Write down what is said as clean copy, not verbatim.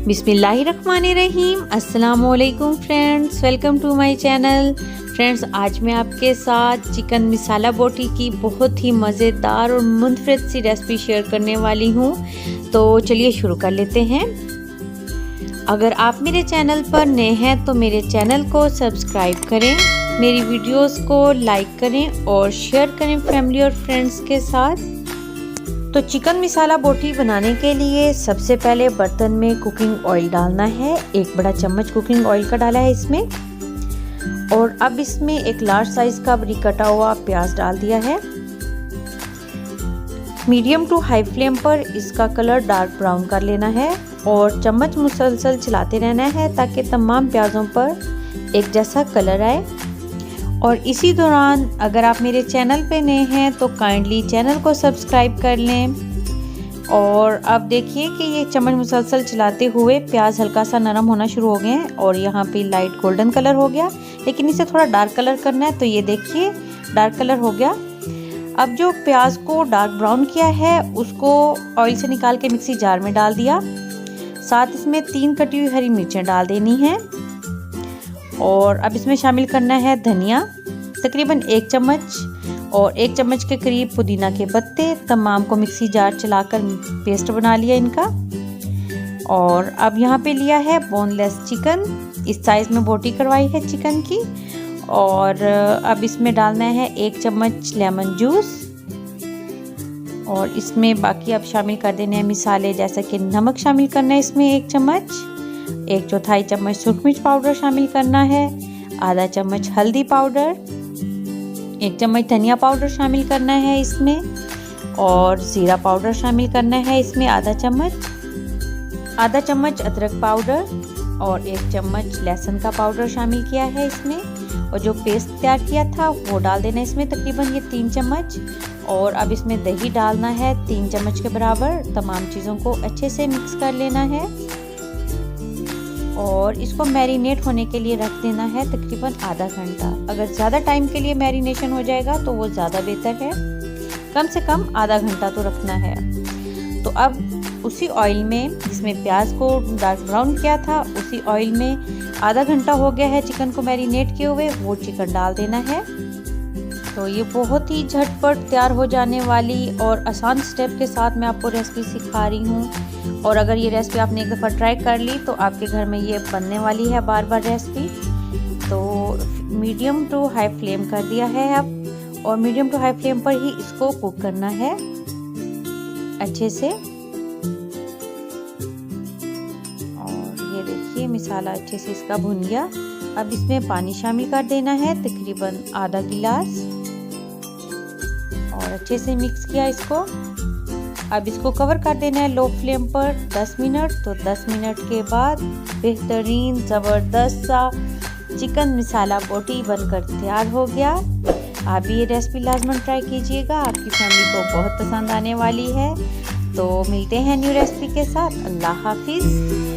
बिस्मिल्लाहिर्रहमानिर्रहीम। अस्सलामुअलैकुम friends, welcome to my channel. Friends, आज मैं आपके साथ चिकन मसाला बोटी की बहुत ही मज़ेदार और मुनफरद सी रेसिपी शेयर करने वाली हूँ। तो चलिए शुरू कर लेते हैं। अगर आप मेरे चैनल पर नए हैं तो मेरे चैनल को सब्सक्राइब करें, मेरी वीडियोस को लाइक करें और शेयर करें फैमिली और फ्रेंड्स के साथ। तो चिकन मसाला बोटी बनाने के लिए सबसे पहले बर्तन में कुकिंग ऑयल डालना है। एक बड़ा चम्मच कुकिंग ऑयल का डाला है इसमें। और अब इसमें एक लार्ज साइज का बारीक कटा हुआ प्याज डाल दिया है। मीडियम टू हाई फ्लेम पर इसका कलर डार्क ब्राउन कर लेना है और चम्मच मुसलसल चलाते रहना है ताकि तमाम प्याज़ों पर एक जैसा कलर आए। और इसी दौरान अगर आप मेरे चैनल पे नए हैं तो काइंडली चैनल को सब्सक्राइब कर लें। और अब देखिए कि ये चम्मच मुसलसल चलाते हुए प्याज हल्का सा नरम होना शुरू हो गए हैं और यहाँ पे लाइट गोल्डन कलर हो गया, लेकिन इसे थोड़ा डार्क कलर करना है। तो ये देखिए डार्क कलर हो गया। अब जो प्याज को डार्क ब्राउन किया है उसको ऑयल से निकाल के मिक्सी जार में डाल दिया। साथ इसमें 3 कटी हुई हरी मिर्चें डाल देनी है। और अब इसमें शामिल करना है धनिया, तकरीबन 1 चम्मच, और 1 चम्मच के करीब पुदीना के पत्ते। तमाम को मिक्सी जार चलाकर पेस्ट बना लिया इनका। और अब यहाँ पे लिया है बोनलेस चिकन, इस साइज में बोटी करवाई है चिकन की। और अब इसमें डालना है 1 चम्मच लेमन जूस। और इसमें बाकी अब शामिल कर देने हैं मसाले, जैसा कि नमक शामिल करना है इसमें 1 चम्मच, 1/4 चम्मच सूख मिर्च पाउडर शामिल करना है, आधा चम्मच हल्दी पाउडर, 1 चम्मच धनिया पाउडर शामिल करना है इसमें, और ज़ीरा पाउडर शामिल करना है इसमें आधा चम्मच अदरक पाउडर, और 1 चम्मच लहसुन का पाउडर शामिल किया है इसमें। और जो पेस्ट तैयार किया था वो डाल देना इसमें, तकरीबन ये 3 चम्मच। और अब इसमें दही डालना है 3 चम्मच के बराबर। तमाम चीज़ों को अच्छे से मिक्स कर लेना है और इसको मैरिनेट होने के लिए रख देना है तकरीबन आधा घंटा। अगर ज़्यादा टाइम के लिए मैरिनेशन हो जाएगा तो वो ज़्यादा बेहतर है, कम से कम आधा घंटा तो रखना है। तो अब उसी ऑयल में जिसमें प्याज को डार्क ब्राउन किया था, उसी ऑयल में आधा घंटा हो गया है चिकन को मैरिनेट किए हुए, वो चिकन डाल देना है। तो ये बहुत ही झटपट तैयार हो जाने वाली और आसान स्टेप के साथ मैं आपको रेसिपी सिखा रही हूँ। और अगर ये रेसिपी आपने एक दफ़ा ट्राई कर ली तो आपके घर में ये बनने वाली है बार बार रेसिपी। तो मीडियम टू हाई फ्लेम कर दिया है अब, और मीडियम टू हाई फ्लेम पर ही इसको कुक करना है अच्छे से। और ये देखिए मसाला अच्छे से इसका भुन गया। अब इसमें पानी शामिल कर देना है तकरीबन आधा गिलास, और अच्छे से मिक्स किया इसको। अब इसको कवर कर देना है लो फ्लेम पर 10 मिनट। तो 10 मिनट के बाद बेहतरीन ज़बरदस्त सा चिकन मसाला बोटी बनकर तैयार हो गया। आप ये रेसिपी लाजमन ट्राई कीजिएगा, आपकी फैमिली को बहुत पसंद आने वाली है। तो मिलते हैं न्यू रेसिपी के साथ। अल्लाह हाफिज़।